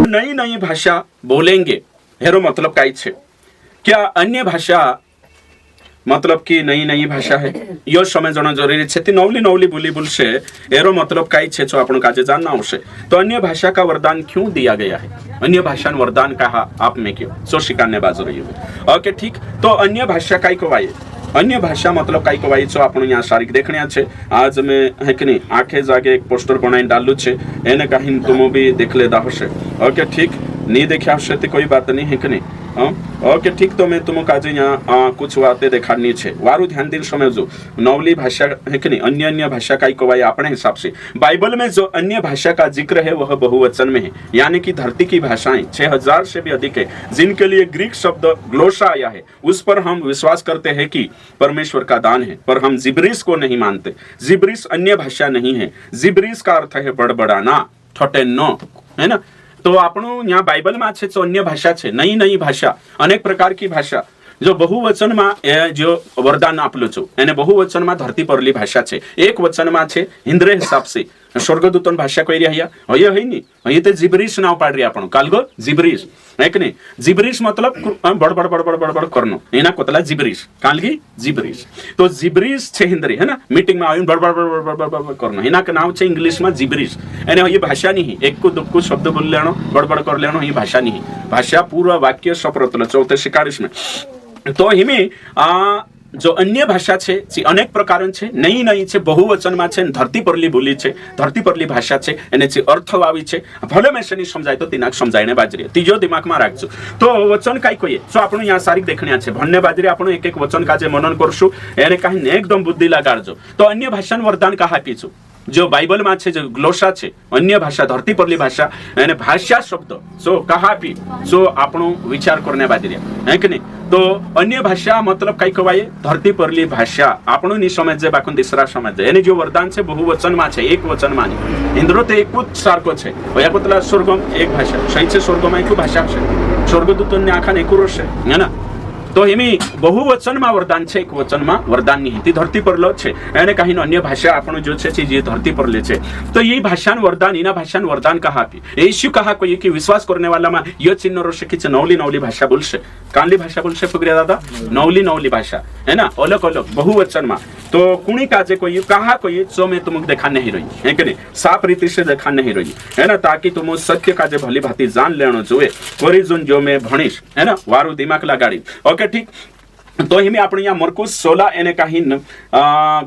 नई नई भाषा बोलेंगे हेरो मतलब काई छे क्या अन्य भाषा मतलब कि नई नई भाषा है यो समझना जरूरी छे ती नवली नवली बोली बोलशे एरो मतलब काई छे जो आपण काजे जानना आवश्य तो अन्य भाषा का वरदान क्यों दिया गया है अन्य भाषा वरदान कहा आप में क्यों सो शिकारने बाजू रही हो ओके ठीक तो अन्य भाषा काई को वाये अन्य भाषा मतलब काई को वाई जो आपण यहाँ सारिक देखने छे आज मैं है कि नहीं आखे जागे एक पोस्टर बनाई डालू छे एने कहीं तुम भी देख लेदा हशे ओके ठीक नहीं देखा हशे तो कोई बात नहीं है कि नहीं ओके ठीक तो मैं तुमको आज यहाँ कुछ बातें दिखानी छे वारू ध्यान दिन समझो नवली भाषा है कि नहीं अन्य अन्य भाषा का कवाई अपने हिसाब से बाइबल में जो अन्य भाषा का जिक्र है वह बहुवचन में है यानी कि धरती की भाषाएं 6000 से भी अधिक है जिनके लिए ग्रीक शब्द ग्लोसा आया है उस पर हम विश्वास करते हैं कि परमेश्वर का दान है पर हम जिब्रिस को नहीं मानते जिब्रिस अन्य भाषा नहीं है जिब्रिस का अर्थ है बड़बड़ाना थोटेनो है ना तो આપણું यहाँ बाइबल में છે तो अन्य भाषा છે नई नई भाषा अनेक प्रकार की भाषा जो बहुवचन में जो वरदान आपलो छो એને बहुवचन में धरती परली भाषा છે एक वचन में છે हिंद्रे हिसाब से स्वर्गदूतन भाषा कही રહ્યા હય હય ની અહીં તે जिब्रिस नाव पाड રહ્યા આપણું કાલગો जिब्रिस है कि नहीं जिब्रिस मतलब बड़ बड़ बड़ बड़ बड़ बड़ करनो एना कोतला जिब्रिस कालगी जिब्रिस तो जिब्रिस छे हिंद्री है ना मीटिंग में आવીને बड़ बड़ बड़ बड़ बड़ बड़ करनो एना के नाम छे इंग्लिश में जिब्रिस एने ये भाषा नहीं एक को दुक्को शब्द बोल लेनो बड़ बड़ कर लेनो ये भाषा नहीं भाषा पूरा वाक्य सप्रतल 34 में तो हिमे जो अन्य भाषा छे अनेक प्रकार छे नई नई छे बहुवचन में छे धरती परली बोली छे धरती परली भाषा छे एने छे अर्थ वावी छे भले में शनी समझाय तो तिनाक समझायने बाजरी तीजो दिमाग में राखजो तो वचन काई कोई सो आपण यहाँ सारिक देखण्या छे भन्ने बाजरी आपण एक एक वचन काजे मनन करशु एने काई एकदम बुद्धि लगाडजो तो अन्य भाषा वरदान कहा पीछू जो बाइबल में छे जो ग्लोसा छे अन्य भाषा धरती परली भाषा एने भाषा शब्द सो कहा पी सो आपणो विचार करने बाजरिया है कि नहीं तो अन्य भाषा मतलब कई कवाये धरती परली भाषा आपणो नहीं समझे बाकुन तीसरा समझे एने जो वरदान छे बहुवचन में छे एक वचन में इंद्रो तो एकूच सारको छे या कोतला स्वर्गम एक भाषा सही छे स्वर्गम एक भाषा छे स्वर्गदूतन ने आखा एक रोश है ना तो हिमी बहुवचन में वरदान छे एक वचन में वरदान नहीं ती धरती पर लो छे एने कहीं अन्य भाषा आपण जो छे जे धरती पर ले छे तो ये भाषान वरदान इना भाषान वरदान कहा पी यीशु कहा कोई कि विश्वास करने वाला में यो चिन्ह रो शकी छे नवली नवली भाषा बोलशे कानली भाषा बोलशे फुगरिया दादा नवली नवली भाषा है ना अलग अलग बहुवचन में तो कुणी काजे कोई कहा कोई जो मैं तुमको देखा नहीं रही है कि नहीं साफ रीति से देखा नहीं रही है ना ताकि तुम सत्य काजे भली भांति जान लेनो जोए ओरिजिन जो मैं भणीश है ना वारू दिमाग लगाड़ी ओके ठीक तो हिमे आपण यहाँ मरकुस 16 एने काही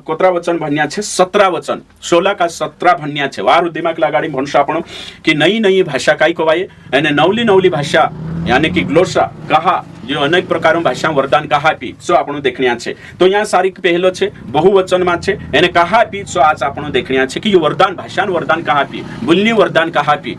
कोतरा वचन भन्या छे 17 वचन 16 का 17 भन्या छे वारू दिमाग लगाड़ी भणशो आपण कि नई नई भाषा काई कवाये एने नवली नवली भाषा यानी कि ग्लोसा कहा जो अनेक प्रकारों भाषा वरदान कहा पी सो आपण देखनिया छे तो यहाँ सारी पहलो छे बहुवचन में छे एने कहा पी सो आज आपण देखनिया छे कि वरदान भाषा वरदान कहा पी बुल्ली वरदान कहा पी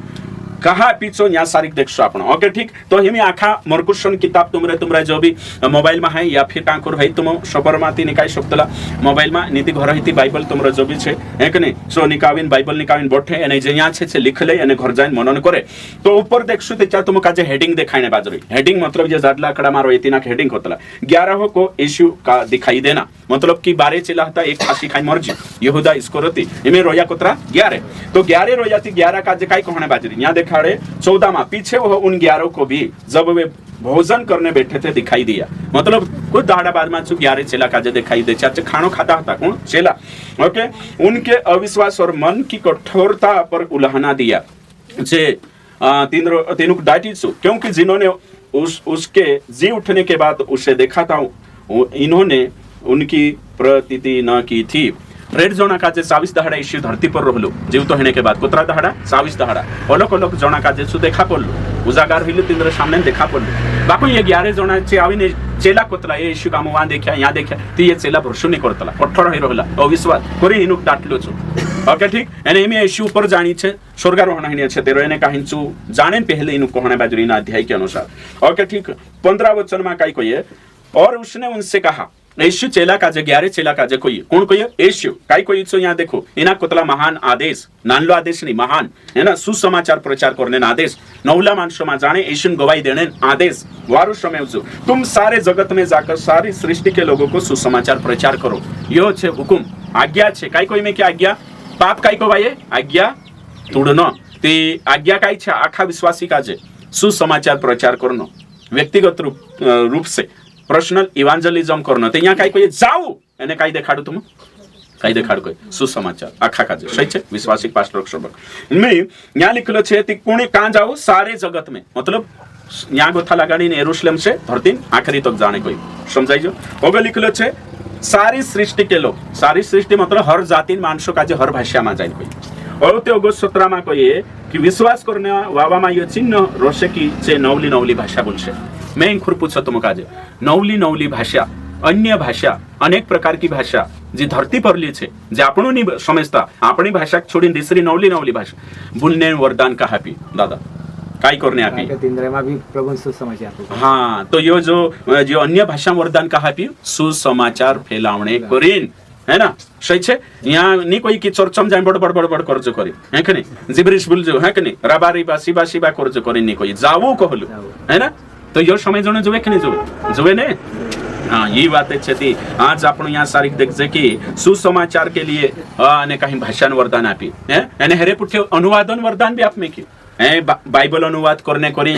कहा पीछो यहाँ सारिक देखो आपण ओके ठीक तो हिमी आखा मरकुशन किताब तुमरे जो भी मोबाइल में है या फिर कांकुर है तुम सबर माती निकाय शकतला मोबाइल में नीति घर ही बाइबल तुमरे जो भी छे है कि नहीं सो निकावीन बाइबल निकावीन बैठे एने जे यहाँ छे लिख ले एने घर जाइन मनन करे तो ऊपर देखशु ते तुम काजे हेडिंग देखाइने बाजरी हेडिंग मतलब जे जाडला कड़ा मारो इतना हेडिंग होतला 11 को यीशु का दिखाई देना मतलब कि 12 चेला था एक फांसी खाई मर्जी यहूदा इस्करियोती इमे रोया कोतरा 11 तो 11 रोया थी 11 का जे काई कहने बाजरी यहाँ दिखाड़े 14 में पीछे वो उन 11 को भी जब वे भोजन करने बैठे थे दिखाई दिया मतलब कुछ दाड़ा बाद में 11 चेला का जो दिखाई दे चाचे खानो खाता था कौन चेला ओके उनके अविश्वास और मन की कठोरता पर उल्हाना दिया जे तीनों को डांटी क्योंकि जिन्होंने उसके जी उठने के बाद उसे देखा था इन्होंने उनकी प्रतीति न की थी रेड जोना का 22 दहाड़ा यीशु धरती पर रहलो जीव तो होने के बाद कोतरा दहाड़ा 22 दहाड़ा अलग अलग जोना का सु देखा पड़लो उजागार हइलो तीन सामने देखा पड़लो बाको ये 11 जोना चे आवीने चेला कोतला ये यीशु काम वहां देखा यहाँ देखा ती ये चेला भरसु नहीं करतला कठोर ही रहला अविश्वास करे इनुक डाटलो छु ओके ठीक एने में यीशु ऊपर जानी छे स्वर्गारोहण हनी छे तेरो एने काहिंचु जाने पहले इनुक कहने बाजरी ना अध्याय के अनुसार ओके ठीक 15 वचन में काई कोई और उसने उनसे कहा यीशु चेला का जे 11 चेला का जे कोई कौन कोई यीशु काई कोई सो यहाँ देखो इना कोतला महान आदेश नानलो आदेश नहीं महान है ना सुसमाचार प्रचार करने ना आदेश नवला मानसो में जाने यीशु गवाही देने आदेश वारु समय तुम सारे जगत में जाकर सारी सृष्टि के लोगों को सुसमाचार प्रचार करो यो छे हुकुम आज्ञा छे काई कोई में क्या आज्ञा पाप काय को बाये आज्ञा तोडणं ते आज्ञा काय छे आखा विश्वासी काजे सुसमाचार प्रचार करणं व्यक्तिगत रूप से पर्सनल इवांजलिज्म करणं ते यहाँ काय को जाऊ એને काय देखाडू तुम काय देखाडू कोई सुसमाचार आखा काजे सही छे विश्वासी पास्टर सबक में यहाँ लिखलो छे ती कोणी का जाऊ सारे जगत में मतलब यहाँ गोथा लगाड़ी ने यरूशलेम से धरती आखिरी तक जाने कोई समझाई जो होगा लिखलो छे सारी सृष्टि के लोग सारी सृष्टि मतलब हर जाति माणसों का हर भाषा में जाए कोई और ते अगस्त 17 में कहिए कि विश्वास करने वावा में ये चिन्ह रोशे की चे नवली नवली भाषा बोलशे मैं खुर पूछो तुम काजे नवली नवली भाषा अन्य भाषा अनेक प्रकार की भाषा जी धरती पर ली छे जे आपणो नहीं समझता अपनी भाषा छोड़ी दूसरी नवली नवली भाषा बोलने वरदान का हापी दादा काय करने आपी भी प्रभु सुसमाचार हाँ तो यो जो अन्य भाषा वरदान का हापी सुसमाचार फैलावणे करीन है ना सही छे यहाँ नहीं कोई की चर्चा में जाए बड़ बड़ बड़ बड़ कर्ज करे है कि नहीं जिब्रिश बोल जो है कि नहीं राबारी बा शिबा शिबा कर्ज करे नहीं कोई जावो कहलु है ना तो यो समय जने जुए कि नहीं जुए ने हाँ ये बात है आज आपण यहाँ सारिक देखजे कि सुसमाचार के लिए ने कहीं भाषान वरदान आपी है एने हेरे पुठे अनुवादन वरदान भी आप में की बाइबल अनुवाद करने करी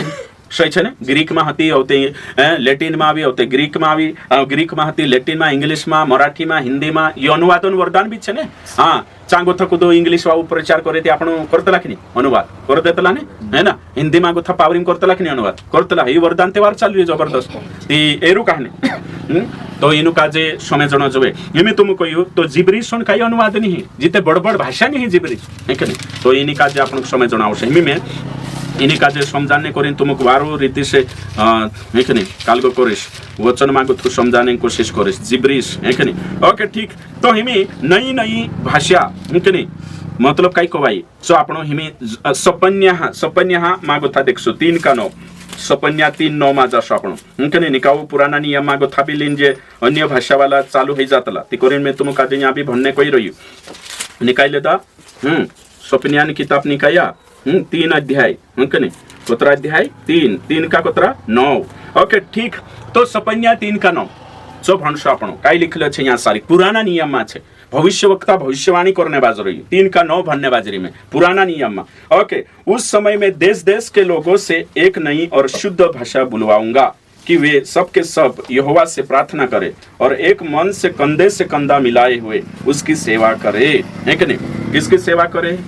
सही छे ने ग्रीक में हती होते लेटिन में भी होते ग्रीक में भी ग्रीक में हती लेटिन में इंग्लिश में मराठी में हिंदी में ये अनुवादन वरदान भी छे ने हाँ चांगो थकू तो इंग्लिश वाऊ प्रचार करे ते आपण करतला कि अनुवाद कर देतला ने है ना हिंदी में गोथा पावरिंग करतला कि अनुवाद करतला ही वरदान तेवार चालू है जबरदस्त ती एरु कहानी तो इनु काजे समय जण जवे एमे तुम कहियो तो जिब्रिश सन काही अनुवाद नहीं जिते बड़ बड़ भाषा नहीं जिब्रिश है कि नहीं तो इनि काजे आपण समय जणावशे एमे में इन्हीं काजे समझाने करें तुमको वारो रीति से है कि नहीं कालगो करिस वचन मागो तू समझाने की कोशिश करिस जिब्रिश है कि नहीं ओके ठीक तो हिमी नई नई भाषा है कि नहीं मतलब काय को भाई सो आपण हिमी सपन्या मागो था देखसो 3 का 9 सपन्या 3:9 मा जासो आपण है कि नहीं निकाऊ पुराना नियम मागो था भी लीन जे अन्य भाषा वाला चालू हो जातला ती करेन में तुम काजे यहाँ भी भन्ने कोई रही निकाले दा सपन्या की किताब निकाया 3 अध्याय नहीं कोतरा अध्याय 3 का कोतरा 9 ओके ठीक तो सपन्या 3 का 9 जो भणसो आपण काय लिखले छे यहाँ सारी पुराना नियम में छे भविष्यवक्ता भविष्यवाणी करने बाज रही 3 का 9 भन्ने बाजरी में पुराना नियम में ओके उस समय में देश देश के लोगों से एक नई और शुद्ध भाषा बुलवाऊंगा कि वे सबके सब यहोवा से प्रार्थना करे और एक मन से कंधा मिलाए हुए उसकी सेवा करे है कि नहीं किसकी सेवा करे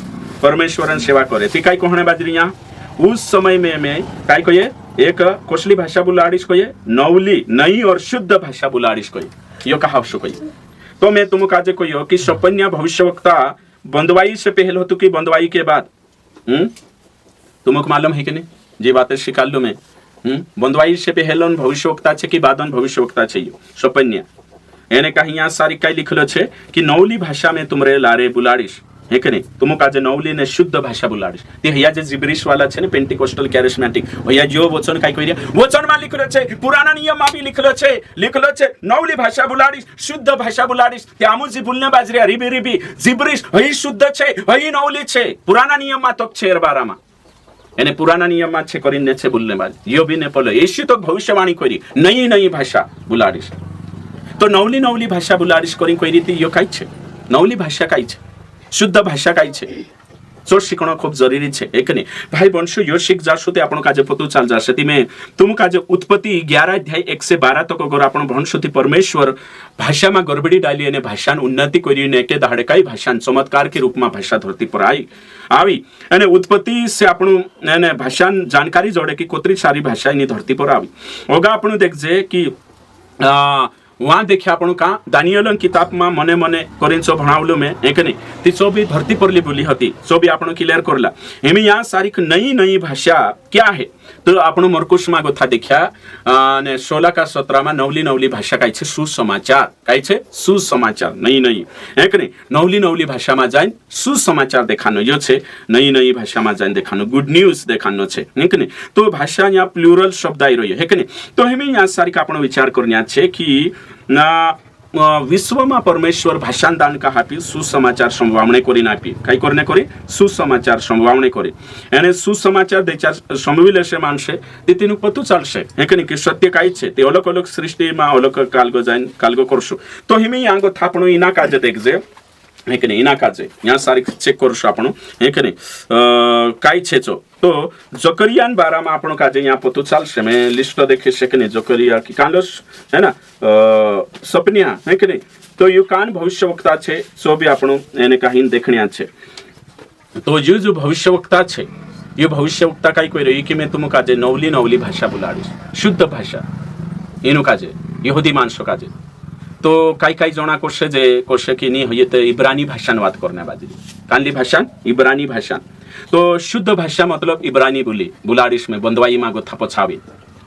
परमेश्वरन सेवा करे ती काय कहणे बाजरी यहाँ उस समय में मैं काय को ये एक कोसली भाषा बुलाड़ीश को ये नवली नई और शुद्ध भाषा बुलाड़ीश को यो कहा को तो मैं तुम काजे को यो कि सपन्या भविष्यवक्ता बंदवाई से पहले होतु कि बंदवाई के बाद तुमको मालूम है कि नहीं जी बातें शिकाल लो मैं बंदवाई से पहले भविष्यवक्ता छे कि बादन भविष्यवक्ता छे यो सपन्या एने कहीं यहाँ सारी काय लिखलो छे कि नवली भाषा में तुमरे लारे बुलाड़ीश है कि नहीं तुम काजे नवली ने शुद्ध भाषा बुलाड़ीश ते हया जे जिब्रिश वाला छे ने पेंटिकोस्टल कैरिस्मेटिक हया जो वचन काय कहिया वचन मा लिखलो छे पुराना नियम मा भी लिखलो छे नवली भाषा बुलाड़ीश शुद्ध भाषा बुलाड़ीश ते आमुजी बोलने बाजरिया रिबी रिबी जिब्रिश हई शुद्ध छे हई नवली छे पुराना नियम मा तो छे 12 मा एने पुराना नियम मा छे करिने छे बोलने बाज यो भी ने पले येशु तो भविष्यवाणी करी नई नई भाषा बुलाड़ीश तो नवली नवली भाषा बुलाड़ीश करी कोई रीति यो काय छे नवली भाषा काय छे शुद्ध भाषा काय छे चो शिकणं खूप जरुरी छे एक नहीं भाई बंशु यो शिक जाशो ते आपण काजे पतो चाल जाशे ती में तुम काजे उत्पत्ति 11 अध्याय 1 से 12 तक अगर आपण भणशो ती परमेश्वर भाषा में गड़बड़ी डाली ने भाषान उन्नति करीने के दाड़े कई भाषान चमत्कार के रूप में भाषा धरती पर आई अने उत्पत्ति से आपण ने भाषान जानकारी जोड़े की कोतरी सारी भाषा नी धरती पर आई होगा आपण देखजे कि वहाँ देखिए आपण का दानियल किताब में मने मने करिंचो भणावलो में एक नहीं ती सो भी धरती पर बोली होती सो भी आपण क्लियर करला एमे यहाँ सारी नई नई भाषा क्या है तो आपण मरकुश मा गोथा देखिया ने 16 का 17 में नवली नवली भाषा काय छे सुसमाचार काय छे सुसमाचार नई नई एक नहीं नवली नवली भाषा में जाइन सुसमाचार देखानो यो छे नई नई भाषा में जाइन देखानो गुड न्यूज देखानो छे एक नहीं तो भाषा यहाँ प्लुरल शब्द आई रही है कि नहीं तो हमें यहाँ सारी का आपण विचार करन्या छे कि ना विश्व में परमेश्वर भाषान दान का हापी सुसमाचार संभावने करी नापी काय करने करी सुसमाचार संभावने करी एने सुसमाचार देचार संभविले से मानसे ते तीन पतु चालसे हे कनी कि सत्य काय छे ते अलग अलग सृष्टि में अलग कालगो जाइन कालगो करसु तो हिमे यांगो थापणो इना काजे देखजे हे की नाही इना काजे या सारीख चेक करू शकतो आपण हे की नाही काय छे तो जकरिया बारामा आपण काजे यहाँ पतो चालશે मैं लिस्ट देखे છે કે નહીં जकरिया की कांडोस है ना सपनिया है कि नहीं तो यो कान भविष्यवक्ता છે सो भी आपण એને કાહીન देखण्या છે तो ये जो भविष्यवक्ता છે ये भविष्यवक्ता काय कोई रही कि मैं तुम काजे नवली नवली भाषा बोलाडीश शुद्ध भाषा एनु काजे यहूदी माणसो काजे तो काही काही जना कोशे जे कोशे की नहीं होय ते इब्रानी भाषान बात करने बाजी कानली भाषा इब्रानी भाषा तो शुद्ध भाषा मतलब इब्रानी बोली बुलाडिश में बंदवाई मागो थापो छावे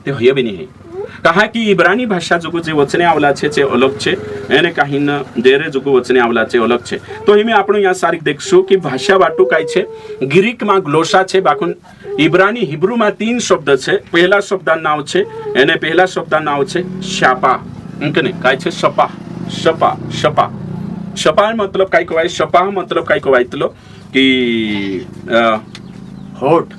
ते होय भी नहीं है कहा कि इब्रानी भाषा जो जे वचने आवला छे जे अलग छे एने काहीन देरे जो वचने आवला छे अलग छे तो हिमे आपण या सारीख देखशु कि भाषा वाटू काय छे ग्रीक मा ग्लोसा छे बाकुन इब्रानी हिब्रू मा 3 शब्द छे पहला शब्द नाव छे एने पहला शब्द नाव छे शापा अंकने काय छे शपा शपा शपा शपा मतलब काय कवाय शपा मतलब काय कवायतलो कि होठ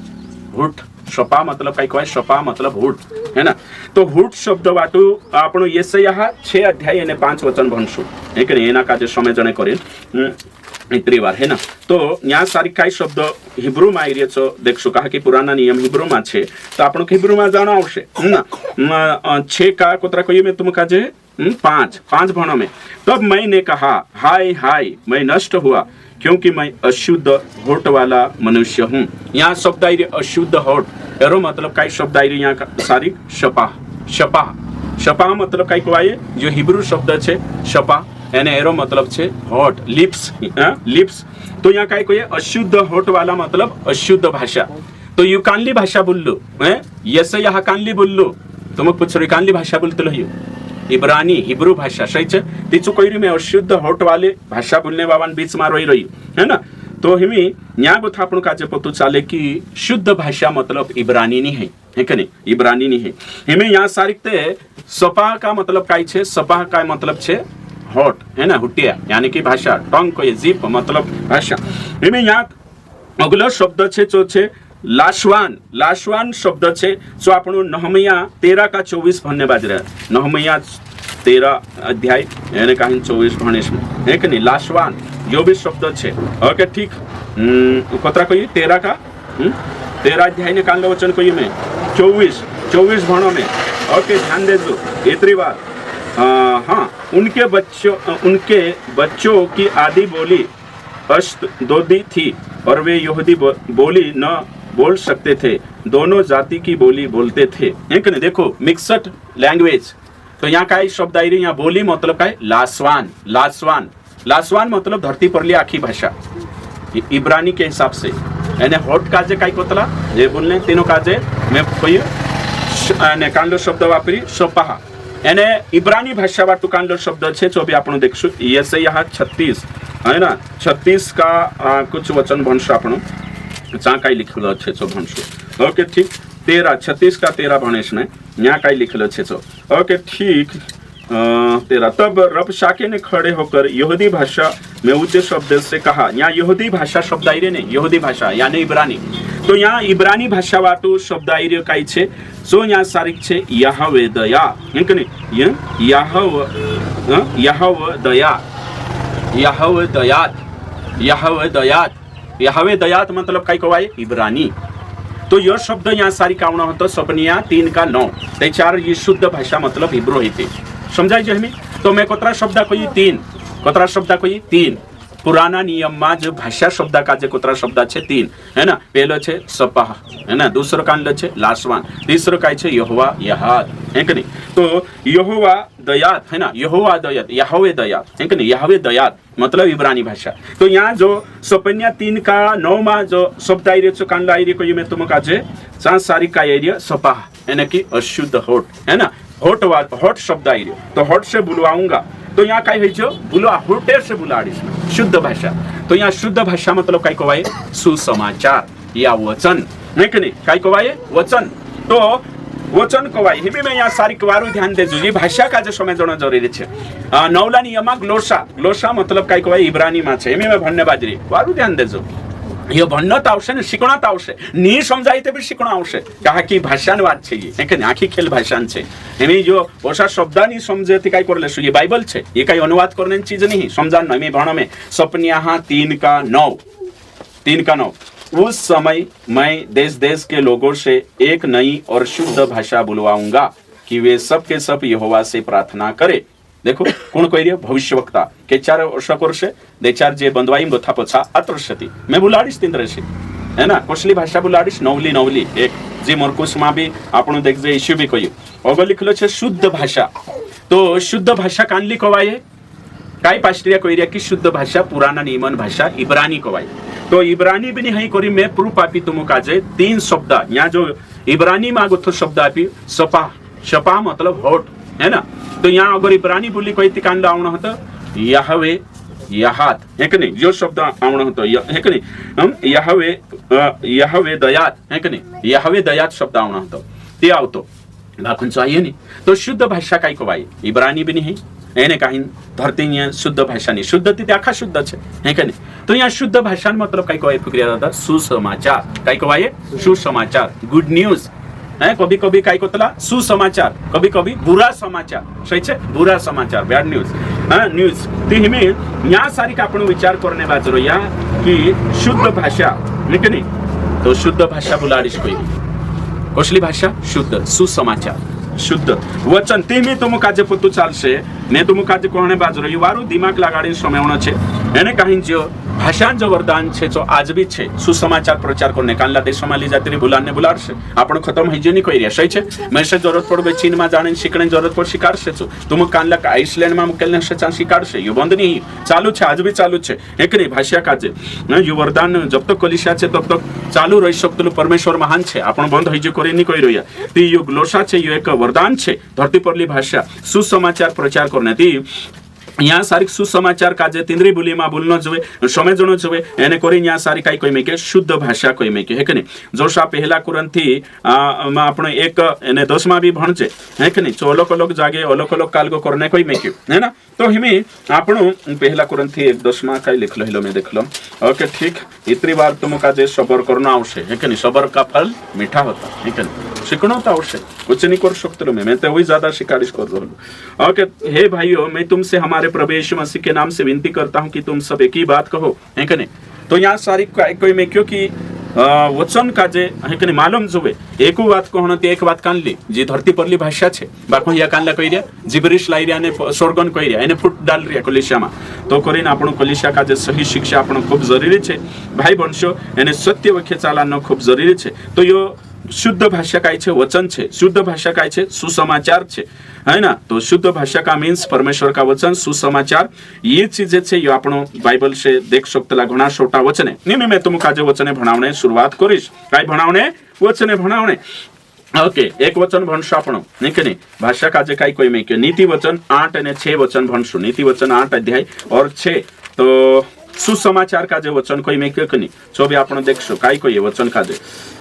होठ शपा मतलब काय कवाय शपा मतलब होठ है ना तो होठ शब्द वाटू आपण येसया 6 अध्याय અને 5 वचन भणसु हे कि एना काजे समय जणे करेल इतरी बार है ना तो या सारी काय शब्द हिब्रू मा एरियाचो देखशो कहा कि पुराना नियम हिब्रू मा छे तो आपण हिब्रू मा जानो आवशे ना 6 का कोतरा कोई में तुम काजे 5 भणो में तब मैंने कहा हाय हाय मैं नष्ट हुआ क्योंकि मैं अशुद्ध होठ वाला मनुष्य हूँ यहाँ शब्द आई अशुद्ध होठ एरो मतलब कई शब्द आई यहाँ सारी शपा शपा शपा मतलब कई को आए जो हिब्रू शब्द छे शपा एने एरो मतलब छे होठ लिप्स लिप्स तो यहाँ कई को अशुद्ध होठ वाला मतलब अशुद्ध भाषा तो यू कानली भाषा बोललो यस यहाँ कानली बोललो तुम पूछ रही कानली भाषा बोलते लो इब्रानी हिब्रू भाषा सही है तीचू कोई में अशुद्ध होठ वाले भाषा बोलने वाला बीच में रही है ना तो हिमी न्या गोथा आपण काजे पतो चाले कि शुद्ध भाषा मतलब इब्रानी नहीं है कि नहीं इब्रानी नहीं है हिमे यहाँ सारिकते सपा का मतलब काय छे सपा का मतलब छे होठ है ना हुटिया यानी कि भाषा टंग को जीप मतलब भाषा हिमे यहाँ अगलो शब्द छे जो छे लाशवान लाशवान शब्द छे जो आपण नहमया 13 का 24 भणने बाज रहा नहमया 13 अध्याय यानी कहीं 24 भणेश में है कि नहीं लाशवान जो भी शब्द छे ओके ठीक कतरा कोई 13 का 13 अध्याय ने कान वचन कोई में 24 भणो में ओके ध्यान देजो इतनी बार हाँ उनके बच्चों की आदि बोली अष्टदोदी थी और वे यहूदी बोली न बोल सकते थे दोनों जाति की बोली बोलते थे नहीं देखो मिक्सड लैंग्वेज तो यहाँ का शब्द आई रही यहाँ बोली मतलब का लासवान लासवान लासवान मतलब धरती पर ली आखी भाषा इब्रानी के हिसाब से यानी होट काजे काई कोतला ये बोलने तीनों काजे मैं कोई कांडो शब्द वापरी सोपाहा यानी इब्रानी भाषा वाटू कांडो शब्द छे जो भी आपण देखशु यसे यहाँ 36 है ना 36 का कुछ वचन भणशु आपण जहाँ कई लिखल अच्छे सो भणशु ओके ठीक 36 का 13 भणेश में यहाँ कई लिखल अच्छे सो ओके ठीक 13 तब रबशाके ने खड़े होकर यहूदी भाषा में ऊंचे शब्द से कहा यहाँ यहूदी भाषा शब्द आई रहे नहीं यहूदी भाषा यानी इब्रानी तो यहाँ इब्रानी भाषा वाटू शब्द आई रहे कई छे सो यहाँ सारिक छे यहवे दया यहवे दया यहवे दयात यहवे दयात यहवे दयात मतलब काय कवाय इब्रानी तो यह शब्द यहाँ सारी कावणा होतो सपनिया 3 का 9 ते 4 ये शुद्ध भाषा मतलब हिब्रू होते समझाई जे हमें तो मैं कोतरा शब्द कोई 3 कोतरा शब्द कोई 3 पुराना नियम में जो भाषा शब्द का जे कोतरा शब्द छे 3 है ना पहलो छे सपाह है ना दूसरो कांड छे लासवान तीसरो काय छे यहोवा यहाद है कि नहीं तो यहोवा दयात है ना यहोवा दयात यहोवे दयात है कि नहीं यहोवे दयात मतलब इब्रानी भाषा तो यहाँ जो सपन्या 3 का 9 में जो शब्द आई रही कांड आई रही कोई में तुम काजे चा सारी का एरिया सपाह यानी कि अशुद्ध होठ है ना होठ शब्द आई रही तो होठ से बुलवाऊंगा तो यहाँ काय है बुलवा होटे से बुलाड़ी शुद्ध भाषा तो यहाँ शुद्ध भाषा मतलब काय कवाये सुसमाचार या वचन नहीं कि नहीं काय कवाये वचन तो वचन कवाय हिमे में यहाँ सारी वारू ध्यान दे जी भाषा का जो समय जणो जरूरी छे नवला नियमा ग्लोसा ग्लोसा मतलब काय कवाय इब्रानी में छे हिमे में भणने बाजरी वारू ध्यान देजो यो भन्नत आवश्यक ने शिकवणात आवश्यक नी समजायते बी शिकवण आवश्यक कहा की भाषान વાત છે એ કે આખી ખેલ ભાષાન છે એની જો ઓછા શબ્દાની સમજે તે કાઈ કરી લેશું ये बाइबल છે ये કાઈ अनुवाद करने चीज नहीं समझान नहीं मैं भण में सपन्याहा 3 का 9 उस समय मैं देश देश के लोगों से एक नई और शुद्ध भाषा बुलवाऊंगा कि वे सब के सब यहोवा से प्रार्थना करे देखो कोण कही भविष्यवक्ता के 4 वर्षे दे 4 जे बंधवाई बोथा पोछा अत्रशती मैं बुलाड़ीश तिंद्रशी है ना कोसली भाषा बुलाड़ीश नवली एक जी मरकुस में भी आपण देख जे इश्यू भी कही अगो लिखलो छे शुद्ध भाषा तो शुद्ध भाषा कानली कवाये काय पास्ट्रिया कही कि शुद्ध भाषा पुराना नियमन भाषा इब्रानी कवाय तो इब्रानी भी नहीं करी मैं प्रूफ आपी तुम काजे 3 शब्द यहाँ जो इब्रानी में आगो शब्द आपी सपा मतलब होट है ना तो यहाँ अगर इब्रानी बोली कोई तिकांड आवण होता याहवे याहात है कि नहीं जो शब्द आवण होता है कि नहीं हम याहवे दयात है कि नहीं याहवे दयात शब्द आवण होता ते आवतो बाकुन चाहिए नहीं तो शुद्ध भाषा काय कवाय इब्रानी भी नहीं એને કાઈ ધરતી અહીંયા શુદ્ધ ભાષાની શુદ્ધથી તે આખા શુદ્ધ છે હે કે નહીં તો અહીંયા શુદ્ધ ભાષાનો મતલબ કઈ કહેવાય ફકરિયા દાદા સુસમાચાર કઈ કહેવાય સુસમાચાર ગુડ ન્યૂઝ है कभी कभी काय कोतला सुसमाचार कभी कभी बुरा समाचार सही है बुरा समाचार बैड न्यूज हाँ न्यूज ती हिमे यहाँ सारी का आपण विचार करने बाजरो या कि शुद्ध भाषा है कि नहीं तो शुद्ध भाषा बुलाड़ीश कोई कोसली भाषा शुद्ध सुसमाचार शुद्ध वचन ते में तुम काजे पोतु चालशे ने तुम काजे कोणे बाजरो ये वारो दिमाग लगाड़ी समयवणो छे एने काही जो भाषा जो वरदान छे जो आज भी छे सुसमाचार प्रचार करने कानला देशों ली जाती बुलाने बुलाड़शे आपण खत्म हईजे नहीं कही सही छे मैं से जरूरत पड़े चीन में जाने शिकने जरूरत पड़ शिकारशे छो तुम कानला आइसलैंड में मुकेलने से शिकारशे ये बंद नहीं चालू छे आज भी चालू छे एक नहीं भाषा काजे ये वरदान जब तक कलिशा छे तब तक चालू रही सकतेलू परमेश्वर महान छे आपण बंद हईजे करी नहीं कही रहा ती यो ग्लोसा छे यो एक वरदान छे धरती परली भाषा सुसमाचार प्रचार करने ती यहाँ सारी सुसमाचार काजे तिंद्री बोली में बोलनो जोवे समझनो जोवे एने करी यहाँ सारी काई कोई मेके शुद्ध भाषा कोई मेके है कि नहीं जोशा पहला कुरंथी में આપણે એક એને 10 માં भी ભણજે है कि नहीं चो अलग अलग जागे अलग अलग काल को करने कोई मेके है ना तो हिमे આપણો पहला कुरंथी 10 માં काई लिखलो हेलो मैं देखलो ओके ठीक इतनी बार तुम का जे सबर करना आवश्यक है कि नहीं सबर का फल मीठा होता है कि नहीं शिकणो तो आवश्यक कुछ नहीं कर सकते मैं तो वही ज्यादा शिकारिश कर रहा हूँ ओके हे भाइयों मैं तुमसे हमारे प्रभु यीशु मसीह के नाम से विनती करता हूँ कि तुम सब एक ही बात कहो है कि नहीं तो यहाँ सारी कोई में क्योंकि वचन का जे है कि नहीं मालूम जुवे एक बात कहना ते एक बात कान ली जी धरती परली भाषा छे बाको या कानला कही रिया जिब्रिश लाई रिया ने स्वर्गन कही रिया एने फुट डाल रिया कलिसिया में तो करीने आपण कलिसिया का जे सही शिक्षा आपण खूब जरूरी छे भाई बंशो एने सत्य वाक्य चालानो खूब जरूरी छे तो यो शुद्ध भाषा काय छे वचन छे शुद्ध भाषा काय छे सुसमाचार छे है ना तो शुद्ध भाषा का मीन्स परमेश्वर का वचन सुसमाचार ये चीजें छे यो आपणो बाइबल से देख सकतला घणा छोटा वचने नहीं मैं तुम काजे वचने भणावणे शुरुआत करीश काय भणावणे वचने भणावणे ओके एक वचन भणशो आपणो नहीं के नहीं भाषा काजे काय कोई में के नीति वचन 8 અને 6 वचन भणशो नीति वचन 8 अध्याय और 6 तो सुसमाचार का जे वचन कोई में के नहीं जो भी आपण देखशो काय कोई वचन काजे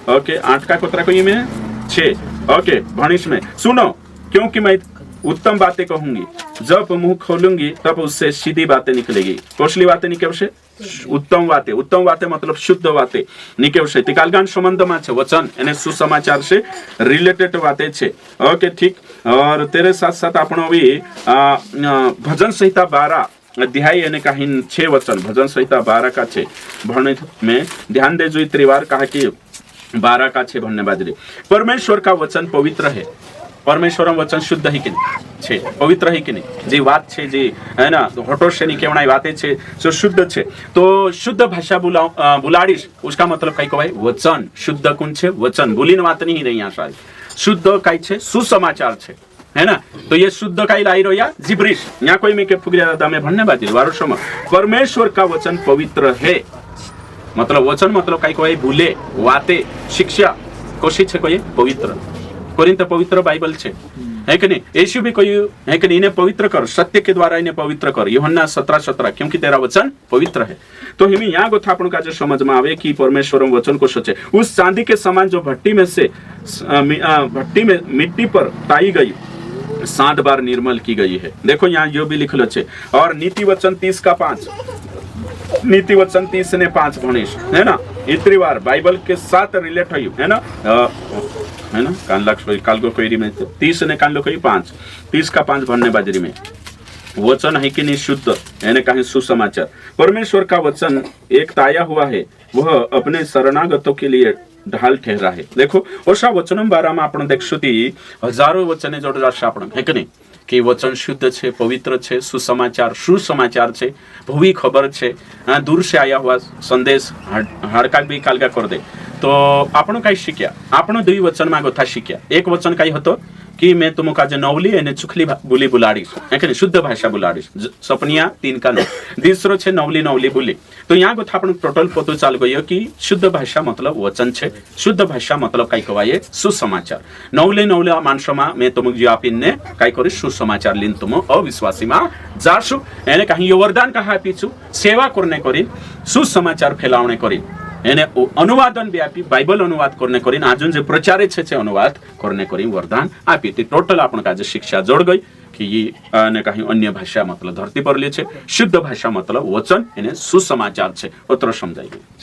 ओके 8 का कोतरा कोई में 6 ओके भणिश में सुनो क्योंकि मैं उत्तम बातें कहूंगी जब मुंह खोलूंगी तब उससे सीधी बातें निकलेगी कौशली बातें निकलशे उत्तम बातें मतलब शुद्ध बातें निकलशे तिकालगान संबंध में छे वचन एने सुसमाचार से रिलेटेड बातें छे ओके ठीक और तेरे साथ साथ आपण भी भजन संहिता 12 अध्याय यानी कहीं 6 वचन भजन संहिता 12 का 6 भरने में ध्यान दे जो त्रिवार कहा कि 12 का 6 भरने बाजरे परमेश्वर का वचन पवित्र है परमेश्वर वचन शुद्ध ही कि नहीं छे पवित्र ही कि नहीं जी बात छे जी है ना होटो से नहीं केवनाई बातें छे जो शुद्ध छे तो शुद्ध भाषा बुलाड़ीश उसका मतलब कई कहवाय वचन शुद्ध कुन छे वचन बोलीने बात नहीं रही यहाँ सारी शुद्ध कई छे सुसमाचार छे है ना तो ये शुद्ध कई लाई रो या जिब्रिश यहाँ कोई में के फुगरिया दादा में भरने बाजी वारो समय परमेश्वर का वचन पवित्र है मतलब वचन मतलब कई कहवाय भूले वाते शिक्षा कोशी छे कोई पवित्र कोरिन्थ पवित्र बाइबल छे है कि नहीं यीशु भी कोई है कि नहीं इन्हें पवित्र कर सत्य के द्वारा इन्हें पवित्र कर यूहन्ना 17:17 क्योंकि तेरा वचन पवित्र है तो हिमी यहाँ गोथापन का जो समझ में आवे कि परमेश्वर वचन को सोचे उस चांदी के समान जो भट्टी में मिट्टी पर ताई गई 7 बार निर्मल की गई है देखो यहाँ यो भी लिखलो छे और नीति वचन 30 का 5 नीति वचन 30 ने 5 भणीश है ना इतनी बार बाइबल के साथ रिलेट है ना कान लाख काल को कोई में 30 ने कान लो कोई 5 30 का 5 भरने बाजरी में वचन है कि नहीं शुद्ध यानी कहीं सुसमाचार परमेश्वर का वचन एक ताया हुआ है वह अपने शरणागतों के लिए ढाल ठहरा है देखो ओशा वचन बारा में आपण देखशु हजारों वचने जोड़ आपण है कि नहीं कि वचन शुद्ध छे पवित्र छे सुसमाचार छे भवी खबर छे दूर से आया हुआ संदेश हाड़का भी कालगा कर दे तो आपण कई शिक्या आपण दुई वचन में गोथा शिक्या एक वचन कई हतो कि मैं तुमको आज नवली एने चुखली बोली बुलाड़ीश है शुद्ध भाषा बुलाड़ीश सपनिया 3 का 9 दूसरो छे नवली नवली बोली तो यहाँ को आपण टोटल पतो चाल गयो कि शुद्ध भाषा मतलब वचन छे शुद्ध भाषा मतलब कई कवाये सुसमाचार नवले नवले मानसमा मैं तुमको जी आपीने कई करी सुसमाचार लिन तुम अविश्वासी मा जाशु एने कहीं यो वरदान कहा पीछू सेवा करने करी सुसमाचार फैलावणे करी एने अनुवादन व्यापी बाइबल अनुवाद करने करी अजून जे प्रचारे छे अनुवाद करने करी वरदान आपी ती टोटल आपण का शिक्षा जोड़ गई कि ये ने कहीं अन्य भाषा मतलब धरती पर ले छे शुद्ध भाषा मतलब वचन एने सुसमाचार छे उतर समझाई गई।